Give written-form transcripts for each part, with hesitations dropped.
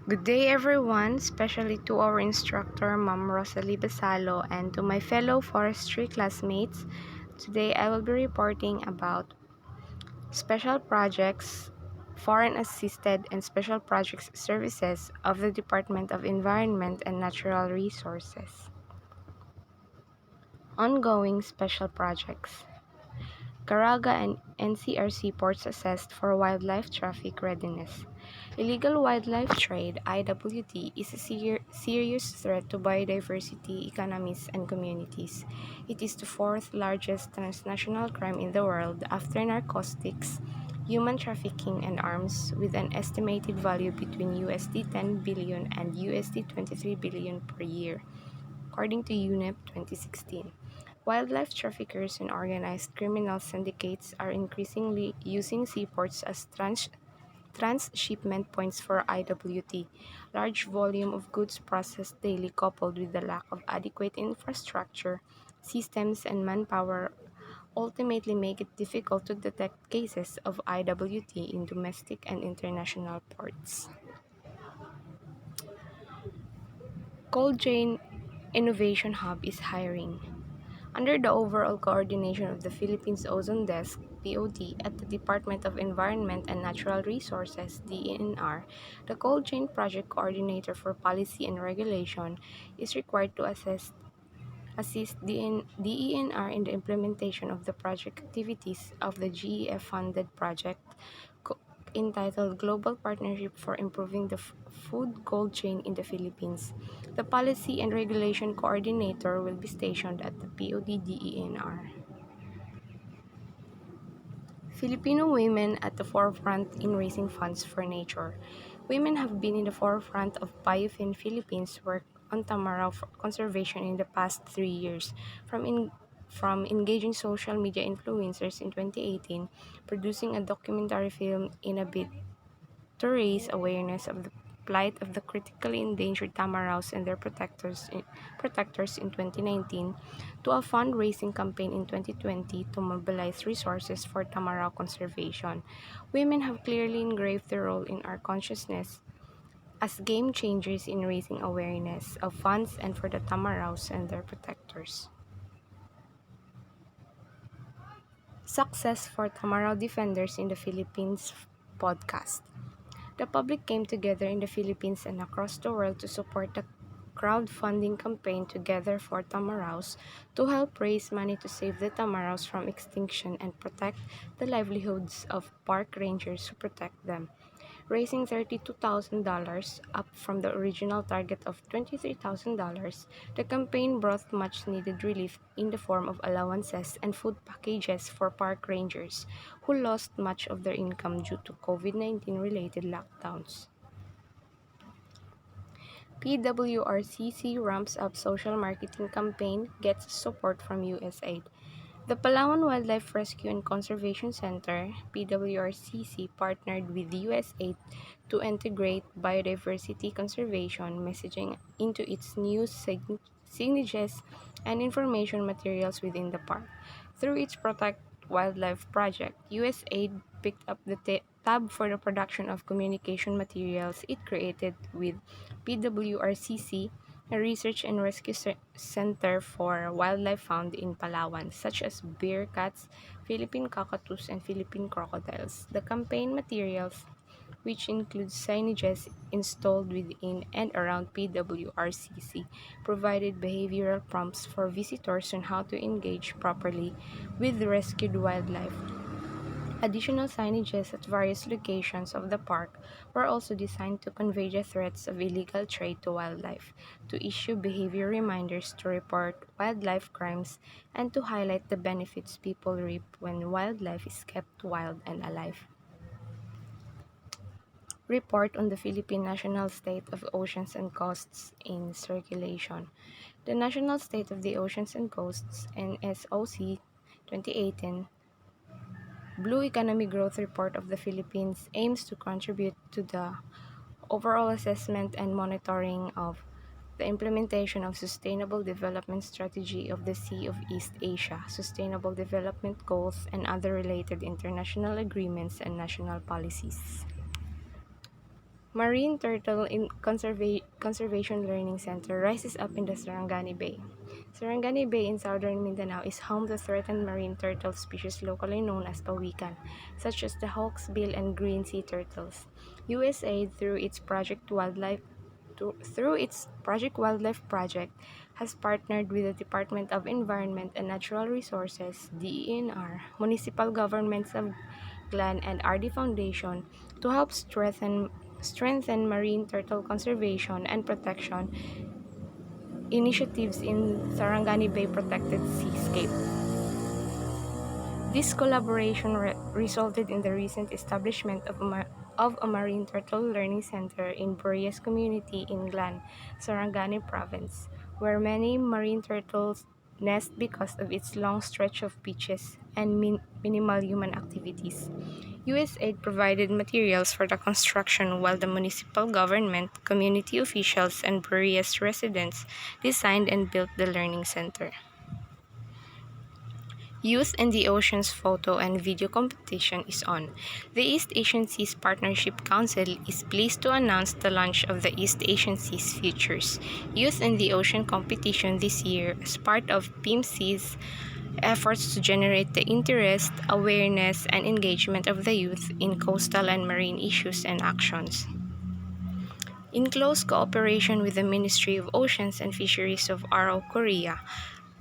Good day, everyone, especially to our instructor, Ma'am Rosalie Basalo, and to my fellow forestry classmates. Today, I will be reporting about special projects, foreign assisted, and special projects services of the Department of Environment and Natural Resources. Ongoing special projects. Caraga and NCRC ports assessed for wildlife traffic readiness. Illegal wildlife trade (IWT) is a serious threat to biodiversity, economies, and communities. It is the fourth largest transnational crime in the world after narcotics, human trafficking, and arms, with an estimated value between USD 10 billion and USD 23 billion per year, according to UNEP 2016. Wildlife traffickers and organized criminal syndicates are increasingly using seaports as transshipment points for IWT. Large volume of goods processed daily coupled with the lack of adequate infrastructure, systems, and manpower ultimately make it difficult to detect cases of IWT in domestic and international ports. Cold Chain Innovation Hub is hiring. Under the overall coordination of the Philippines Ozone Desk (POD) at the Department of Environment and Natural Resources (DENR), the Cold Chain Project Coordinator for Policy and Regulation is required to assist DENR in the implementation of the project activities of the GEF-funded project entitled Global Partnership for Improving the Food Cold Chain in the Philippines. The Policy and Regulation Coordinator will be stationed at the POD-DENR. Filipino women at the forefront in raising funds for nature. Women have been in the forefront of BioFin Philippines' work on tamaraw conservation in the past 3 years, from engaging social media influencers in 2018, producing a documentary film in a bid to raise awareness of the plight of the critically endangered tamaraws and their protectors in 2019, to a fundraising campaign in 2020 to mobilize resources for tamaraw conservation. Women have clearly engraved their role in our consciousness as game changers in raising awareness of funds and for the tamaraws and their protectors. Success for Tamaraw Defenders in the Philippines podcast. The public came together in the Philippines and across the world to support the crowdfunding campaign Together for Tamaraws to help raise money to save the tamaraws from extinction and protect the livelihoods of park rangers who protect them. Raising $32,000, up from the original target of $23,000, the campaign brought much needed relief in the form of allowances and food packages for park rangers who lost much of their income due to COVID-19 related lockdowns. PWRCC ramps up social marketing campaign, gets support from USAID. The Palawan Wildlife Rescue and Conservation Center (PWRCC) partnered with USAID to integrate biodiversity conservation messaging into its new signages and information materials within the park. Through its Protect Wildlife project, USAID picked up the tab for the production of communication materials it created with PWRCC, a research and rescue center for wildlife found in Palawan, such as bear cats, Philippine cockatoos, and Philippine crocodiles. The campaign materials, which includes signages installed within and around PWRCC, provided behavioral prompts for visitors on how to engage properly with the rescued wildlife. Additional signages at various locations of the park were also designed to convey the threats of illegal trade to wildlife, to issue behavior reminders to report wildlife crimes, and to highlight the benefits people reap when wildlife is kept wild and alive. Report on the Philippine National State of Oceans and Coasts in circulation. The National State of the Oceans and Coasts (NSOC) 2018 Blue Economy Growth Report of the Philippines aims to contribute to the overall assessment and monitoring of the implementation of Sustainable Development Strategy of the Sea of East Asia, Sustainable Development Goals, and other related international agreements and national policies. Marine Turtle Conservation Learning Center rises up in the Sarangani Bay. Sarangani Bay in southern Mindanao is home to threatened marine turtle species locally known as pawikan, such as the hawksbill and green sea turtles. USAID, through its Project Wildlife Project, has partnered with the Department of Environment and Natural Resources (DENR), municipal governments of Glen and RD Foundation to help strengthen marine turtle conservation and protection initiatives in Sarangani Bay Protected Seascape. This collaboration resulted in the recent establishment of a marine turtle learning center in Burias community in Glan, Sarangani province, where many marine turtles nest because of its long stretch of beaches and minimal human activities. USAID provided materials for the construction while the municipal government, community officials, and Burias residents designed and built the learning center. Youth in the Oceans photo and video competition is on. The East Asian Seas Partnership Council is pleased to announce the launch of the East Asian Seas Futures Youth in the Ocean competition this year as part of PIMSI's efforts to generate the interest, awareness, and engagement of the youth in coastal and marine issues and actions. In close cooperation with the Ministry of Oceans and Fisheries of RO Korea,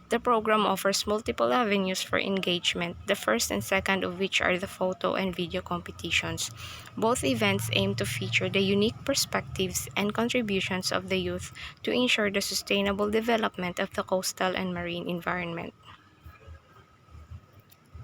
the program offers multiple avenues for engagement, the first and second of which are the photo and video competitions. Both events aim to feature the unique perspectives and contributions of the youth to ensure the sustainable development of the coastal and marine environment.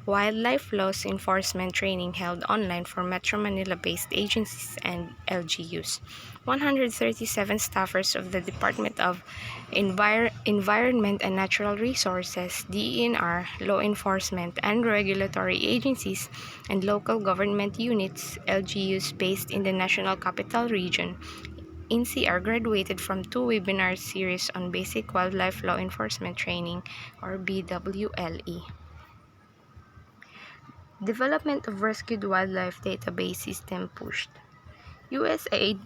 Wildlife laws enforcement training held online for Metro Manila-based agencies and LGUs. 137 staffers of the Department of Environment and Natural Resources, DENR, law enforcement and regulatory agencies, and local government units, LGUs based in the National Capital Region, NCR graduated from 2 webinar series on basic wildlife law enforcement training, or BWLE. Development of Rescued Wildlife Database System pushed. USAID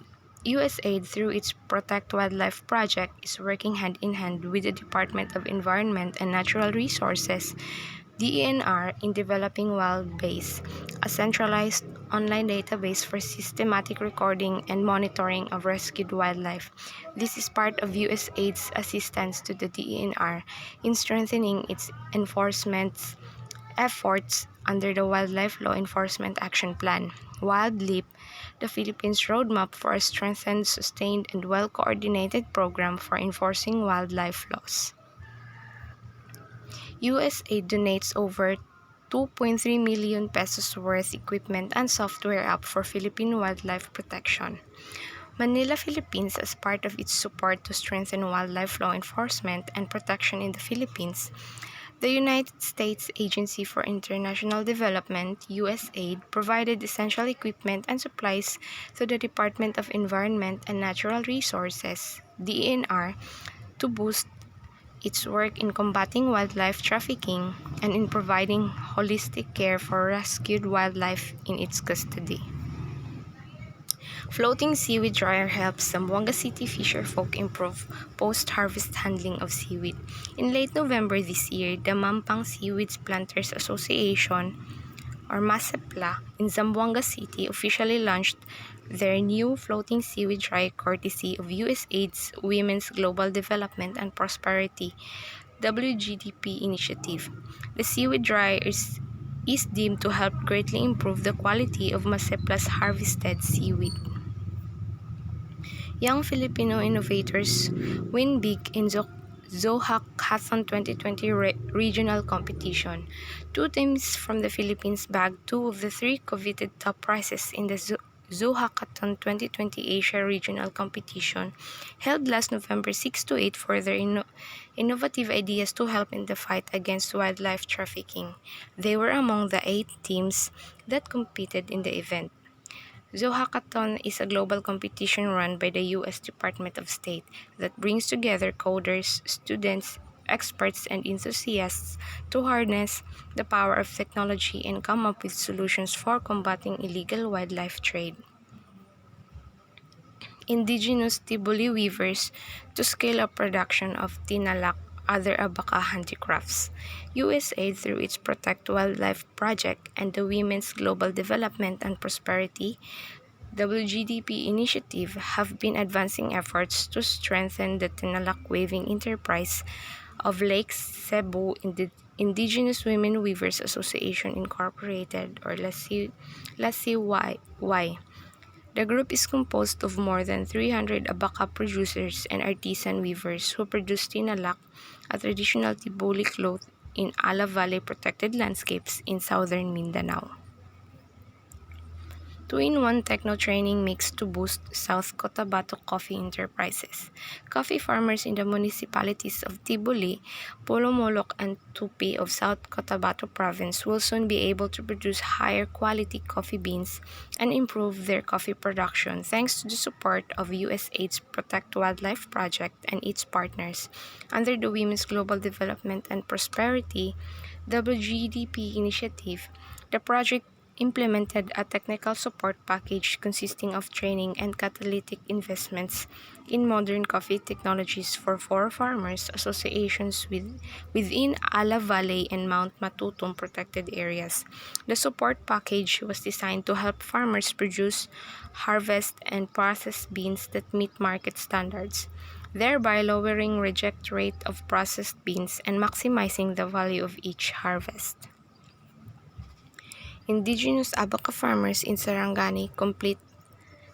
through its Protect Wildlife project is working hand in hand with the Department of Environment and Natural Resources (DENR) in developing WildBase, a centralized online database for systematic recording and monitoring of rescued wildlife. This is part of USAID's assistance to the DENR in strengthening its enforcement efforts under the Wildlife Law Enforcement Action Plan, WildLEAP, the Philippines' roadmap for a strengthened, sustained, and well-coordinated program for enforcing wildlife laws. USAID donates over 2.3 million pesos worth equipment and software app for Philippine wildlife protection. Manila, Philippines, as part of its support to strengthen wildlife law enforcement and protection in the Philippines, the United States Agency for International Development, USAID, provided essential equipment and supplies to the Department of Environment and Natural Resources, DENR, to boost its work in combating wildlife trafficking and in providing holistic care for rescued wildlife in its custody. Floating seaweed dryer helps Zamboanga City fisherfolk improve post-harvest handling of seaweed. In late November this year, the Mampang Seaweeds Planters Association, or MASEPLA, in Zamboanga City officially launched their new floating seaweed dryer courtesy of USAID's Women's Global Development and Prosperity WGDP initiative. The seaweed dryer is deemed to help greatly improve the quality of MASEPLA's harvested seaweed. Young Filipino innovators win big in Zohackathon 2020 regional competition. 2 teams from the Philippines bagged 2 of the 3 coveted top prizes in the Zohackathon 2020 Asia regional competition, held last November 6 to 8 for their innovative ideas to help in the fight against wildlife trafficking. They were among the 8 teams that competed in the event. Zohackathon is a global competition run by the U.S. Department of State that brings together coders, students, experts, and enthusiasts to harness the power of technology and come up with solutions for combating illegal wildlife trade. indigenous Tiboli weavers to scale up production of tinalak, other Abaca handicrafts. USAID, through its Protect Wildlife Project and the Women's Global Development and Prosperity WGDP initiative, have been advancing efforts to strengthen the tinalak weaving enterprise of Lake Cebu Indigenous Women Weavers Association Incorporated, or LACY. The group is composed of more than 300 abaca producers and artisan weavers who produce tinalak, a traditional Tiboli cloth in Ala Valley protected landscapes in southern Mindanao. Two-in-one techno training mix to boost South Cotabato coffee enterprises. Coffee farmers in the municipalities of Tibuli, Polomolok, and Tupi of South Cotabato province will soon be able to produce higher quality coffee beans and improve their coffee production thanks to the support of USAID's Protect Wildlife Project and its partners under the Women's Global Development and Prosperity WGDP initiative. The project implemented a technical support package consisting of training and catalytic investments in modern coffee technologies for four farmers associations within Ala Valley and Mount Matutum protected areas. The support package was designed to help farmers produce, harvest, and process beans that meet market standards, thereby lowering reject rate of processed beans and maximizing the value of each harvest. Indigenous Abaca farmers in Sarangani complete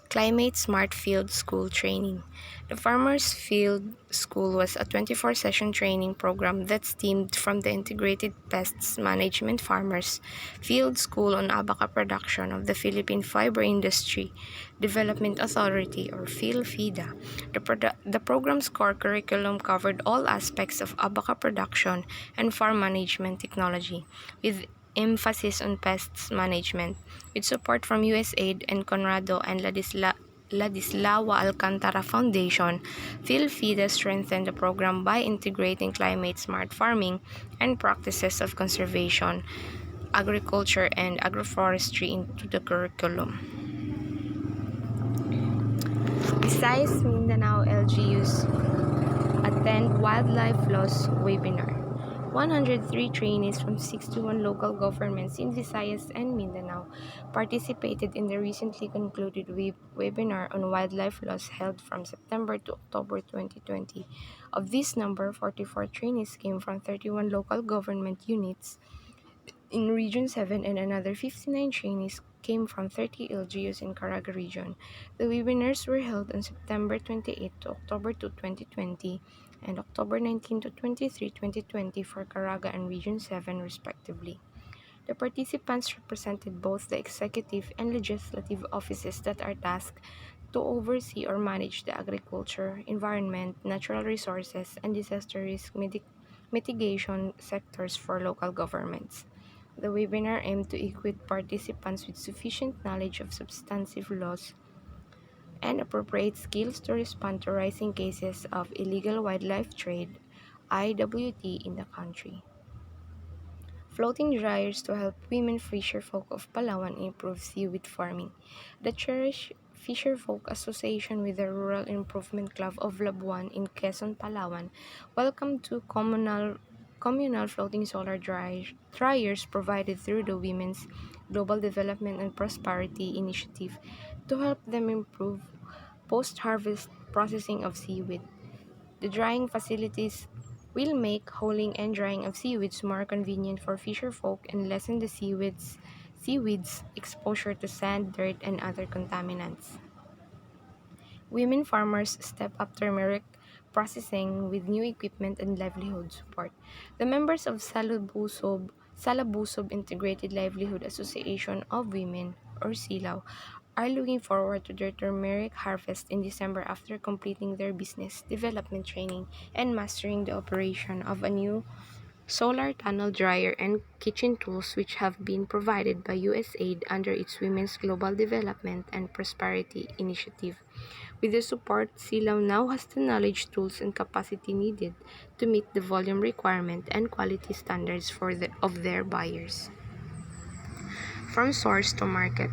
Climate Smart Field School training. The Farmers Field School was a 24-session training program that stemmed from the Integrated Pests Management Farmers Field School on Abaca production of the Philippine Fiber Industry Development Authority, or PhilFIDA. The program's core curriculum covered all aspects of Abaca production and farm management technology, with emphasis on pests management. With support from USAID and Conrado and Ladislao Alcantara Foundation, PhilFIDA strengthened the program by integrating climate-smart farming and practices of conservation, agriculture, and agroforestry into the curriculum. Besides, Mindanao LGUs attend Wildlife Laws webinar. 103 trainees from 61 local governments in Visayas and Mindanao participated in the recently concluded webinar on wildlife laws held from September to October 2020. Of this number, 44 trainees came from 31 local government units in Region 7 and another 59 trainees came from 30 LGUs in Caraga region. The webinars were held on September 28 to October 2, 2020 and October 19 to 23, 2020 for Caraga and Region 7 respectively. The participants represented both the executive and legislative offices that are tasked to oversee or manage the agriculture, environment, natural resources, and disaster risk mitigation sectors for local governments. The webinar aimed to equip participants with sufficient knowledge of substantive laws and appropriate skills to respond to rising cases of illegal wildlife trade (IWT) in the country. Floating dryers to help women fisherfolk of Palawan improve seaweed farming. The Cherished Fisherfolk Association with the Rural Improvement Club of Labuan in Quezon, Palawan welcomed two communal floating solar dryers provided through the Women's Global Development and Prosperity Initiative to help them improve post-harvest processing of seaweed. The drying facilities will make hulling and drying of seaweeds more convenient for fisherfolk and lessen the seaweeds' exposure to sand, dirt, and other contaminants. Women farmers step up turmeric processing with new equipment and livelihood support. The members of Salabusob Integrated Livelihood Association of Women, or SILAW, are looking forward to their turmeric harvest in December after completing their business development training and mastering the operation of a new solar tunnel dryer and kitchen tools which have been provided by USAID under its Women's Global Development and Prosperity Initiative. With the support, Silaw now has the knowledge, tools, and capacity needed to meet the volume requirement and quality standards of their buyers. From source to market,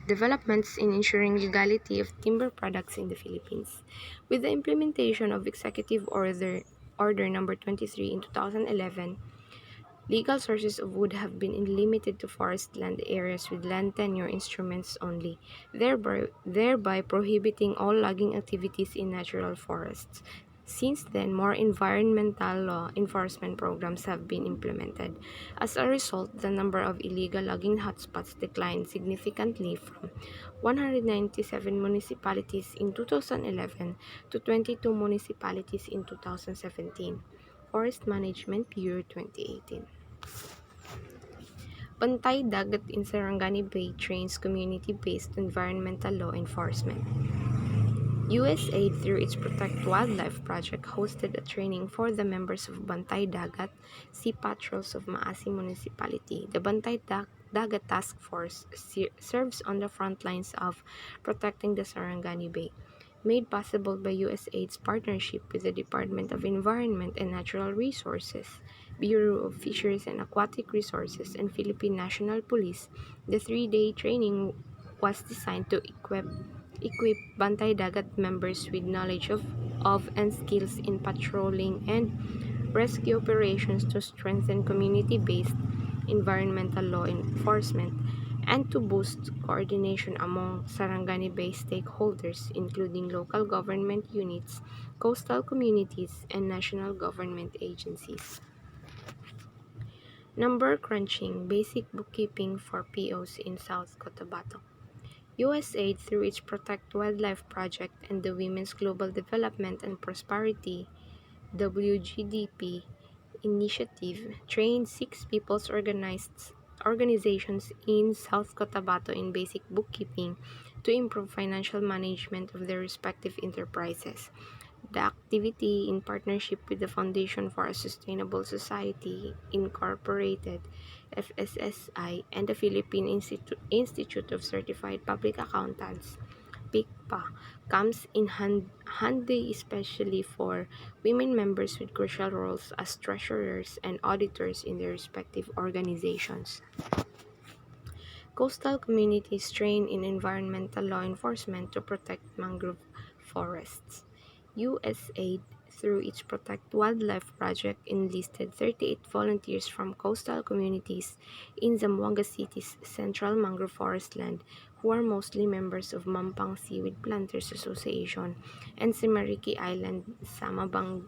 developments in ensuring legality of timber products in the Philippines. With the implementation of Order Number 23 in 2011, legal sources of wood have been limited to forest land areas with land tenure instruments only, thereby prohibiting all logging activities in natural forests. Since then, more environmental law enforcement programs have been implemented. As a result, the number of illegal logging hotspots declined significantly from 197 municipalities in 2011 to 22 municipalities in 2017. Forest Management Bureau 2018. Bantay Dagat in Sarangani Bay trains community-based environmental law enforcement. USAID, through its Protect Wildlife project, hosted a training for the members of Bantay Dagat Sea Patrols of Maasin Municipality. The Dagat Task Force serves on the front lines of protecting the Sarangani Bay, made possible by USAID's partnership with the Department of Environment and Natural Resources, Bureau of Fisheries and Aquatic Resources, and Philippine National Police. The three-day training was designed to equip Bantay Dagat members with knowledge of and skills in patrolling and rescue operations to strengthen community-based environmental law enforcement and to boost coordination among Sarangani Bay stakeholders, including local government units, coastal communities, and national government agencies. Number crunching, basic bookkeeping for POs in South Cotabato. USAID, through its Protect Wildlife project and the Women's Global Development and Prosperity WGDP initiative, trained six people's organizations in South Cotabato in basic bookkeeping to improve financial management of their respective enterprises. The activity, in partnership with the Foundation for a Sustainable Society Incorporated (FSSI) and the Philippine Institute of Certified Public Accountants (PICPA), comes in handy especially for women members with crucial roles as treasurers and auditors in their respective organizations. Coastal communities train in environmental law enforcement to protect mangrove forests. USAID, through its Protect Wildlife project, enlisted 38 volunteers from coastal communities in Zamboanga City's Central Mangrove Forest Land, who are mostly members of Mampang Seaweed Planters Association and Simariki Island Samabang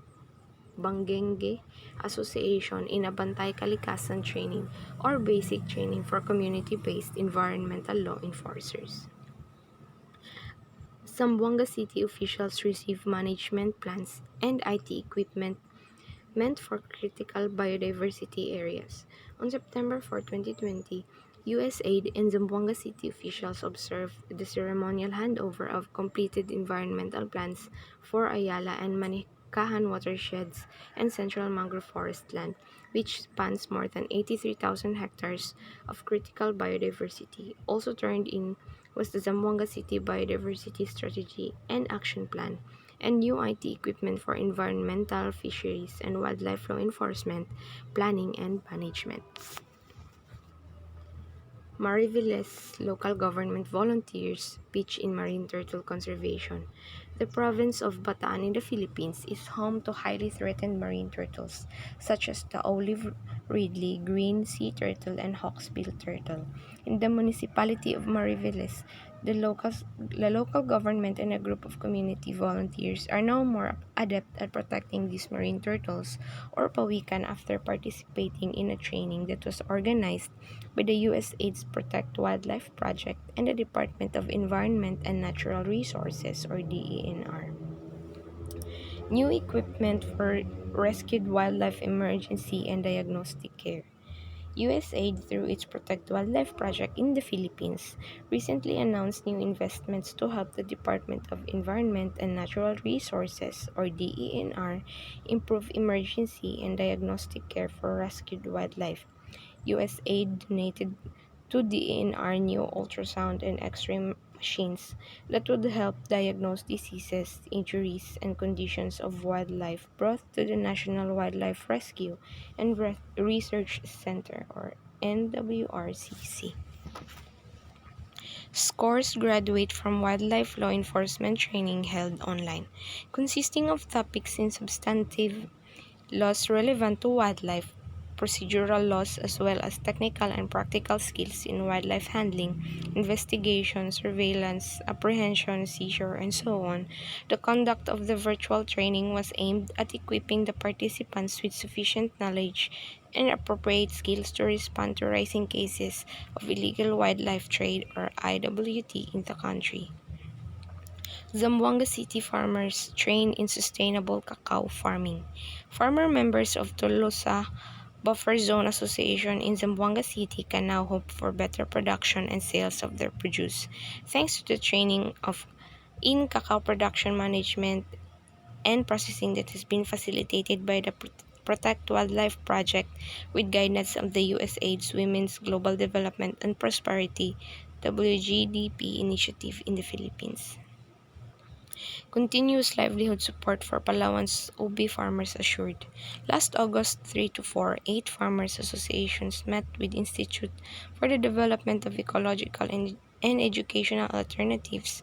Bangengue Association in a Bantay Kalikasan training or basic training for community-based environmental law enforcers. Zamboanga City officials receive management plans and IT equipment meant for critical biodiversity areas. On September 4, 2020, USAID and Zamboanga City officials observed the ceremonial handover of completed environmental plans for Ayala and Manikahan watersheds and Central Mangrove Forest Land, which spans more than 83,000 hectares of critical biodiversity. Also turned in was the Zamboanga City Biodiversity Strategy and Action Plan and new IT equipment for environmental, fisheries, and wildlife law enforcement, planning, and management. Mariveles local government volunteers pitch in marine turtle conservation. The province of Bataan in the Philippines is home to highly threatened marine turtles, such as the olive ridley, green sea turtle, and hawksbill turtle. In the municipality of Mariveles, the local government and a group of community volunteers are now more adept at protecting these marine turtles or pawikan after participating in a training that was organized by the USAID's Protect Wildlife Project and the Department of Environment and Natural Resources or DENR. New equipment for rescued wildlife emergency and diagnostic care. USAID, through its Protect Wildlife project in the Philippines, recently announced new investments to help the Department of Environment and Natural Resources, or DENR, improve emergency and diagnostic care for rescued wildlife. USAID donated to DENR new ultrasound and X-ray machines that would help diagnose diseases, injuries, and conditions of wildlife brought to the National Wildlife Rescue and Research Center, or NWRCC. Scores graduate from wildlife law enforcement training held online, consisting of topics in substantive laws relevant to wildlife, procedural laws, as well as technical and practical skills in wildlife handling, investigation, surveillance, apprehension, seizure, and so on. The conduct of the virtual training was aimed at equipping the participants with sufficient knowledge and appropriate skills to respond to rising cases of illegal wildlife trade or IWT in the country. Zamboanga City farmers train in sustainable cacao farming. Farmer members of Tolosa Buffer Zone Association in Zamboanga City can now hope for better production and sales of their produce, thanks to the training of in cacao production management and processing that has been facilitated by the Protect Wildlife Project with guidance of the USAID's Women's Global Development and Prosperity WGDP initiative in the Philippines. Continuous livelihood support for Palawan's OB farmers assured. Last August 3 to 4, 8 farmers associations met with Institute for the Development of Ecological and Educational Alternatives,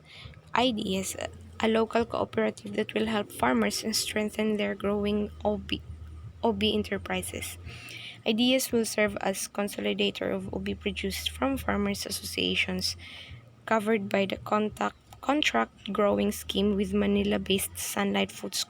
IDS, a local cooperative that will help farmers and strengthen their growing OB enterprises. IDS will serve as consolidator of OB produced from farmers associations covered by the contract growing scheme with Manila-based Sunlight Foods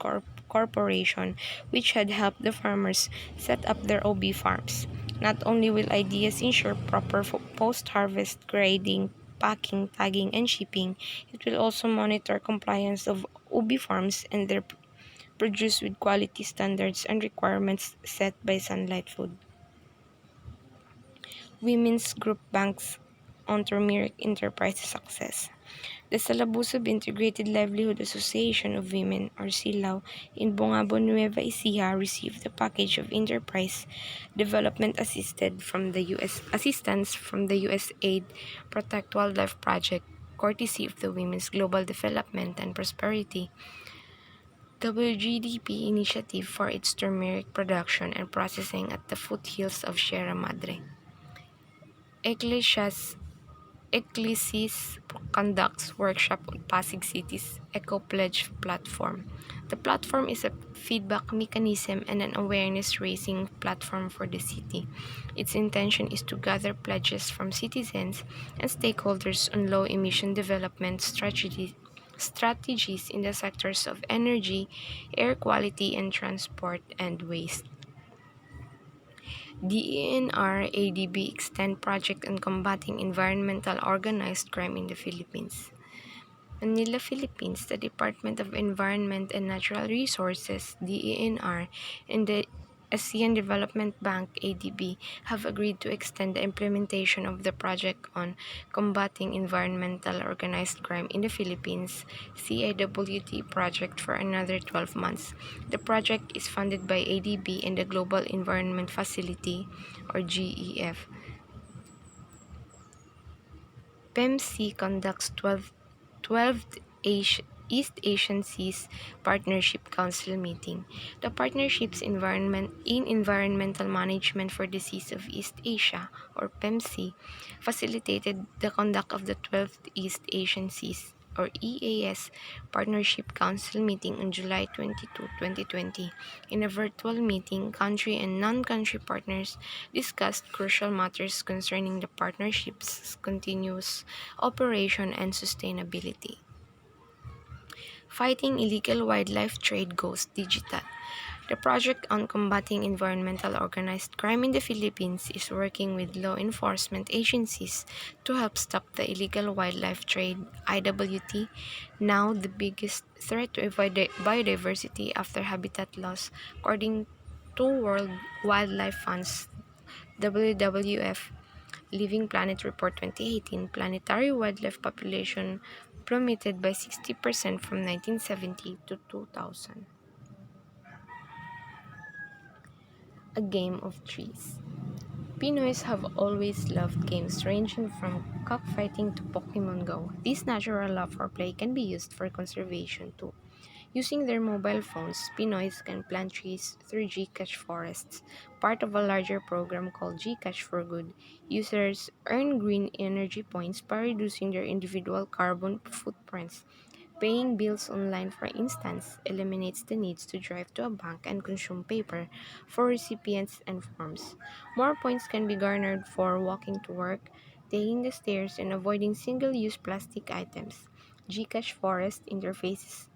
Corporation, which had helped the farmers set up their OB farms. Not only will ideas ensure proper post-harvest grading, packing, tagging, and shipping, it will also monitor compliance of OB farms and their produce with quality standards and requirements set by Sunlight Food. Women's Group Banks on Turmeric Enterprise Success. The Salabusab Integrated Livelihood Association of Women, or SILAW, in Bongabo, Nueva Ecija received a package of enterprise development assistance from the USAID Protect Wildlife Project, courtesy of the Women's Global Development and Prosperity WGDP initiative for its turmeric production and processing at the foothills of Sierra Madre. Ecclesis conducts workshop on Pasig City's Eco Pledge platform. The platform is a feedback mechanism and an awareness-raising platform for the city. Its intention is to gather pledges from citizens and stakeholders on low-emission development strategies in the sectors of energy, air quality, and transport and waste. DENR ADB extend project on combating environmental organized crime in the Philippines. Manila, Philippines, the Department of Environment and Natural Resources, DENR, and the ASEAN Development Bank, ADB, have agreed to extend the implementation of the Project on Combating Environmental Organized Crime in the Philippines, CIWT project, for another 12 months. The project is funded by ADB and the Global Environment Facility, or GEF. PEMC conducts 12th East Asian Seas Partnership Council meeting. The partnership's environmental management for the seas of East Asia, or PEMC, facilitated the conduct of the 12th East Asian Seas, or EAS, Partnership Council meeting on July 22, 2020. In a virtual meeting, country and non-country partners discussed crucial matters concerning the partnership's continuous operation and sustainability. Fighting illegal wildlife trade goes digital. The Project on Combating Environmental Organized Crime in the Philippines is working with law enforcement agencies to help stop the illegal wildlife trade, IWT, now the biggest threat to biodiversity after habitat loss, according to World Wildlife Fund's WWF Living Planet Report 2018. Planetary wildlife population plummeted by 60% from 1970 to 2000. A game of trees. Pinoys have always loved games ranging from cockfighting to Pokemon Go. This natural love for play can be used for conservation too. Using their mobile phones, Pinoys can plant trees through Gcash forests, part of a larger program called Gcash for Good. Users earn green energy points by reducing their individual carbon footprints. Paying bills online, for instance, eliminates the needs to drive to a bank and consume paper for recipients and forms. More points can be garnered for walking to work, taking the stairs, and avoiding single use plastic items. Gcash Forest interfaces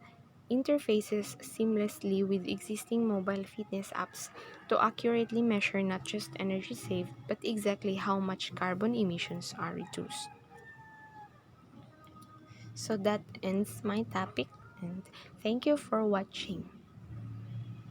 seamlessly with existing mobile fitness apps to accurately measure not just energy saved, but exactly how much carbon emissions are reduced. So that ends my topic, and thank you for watching.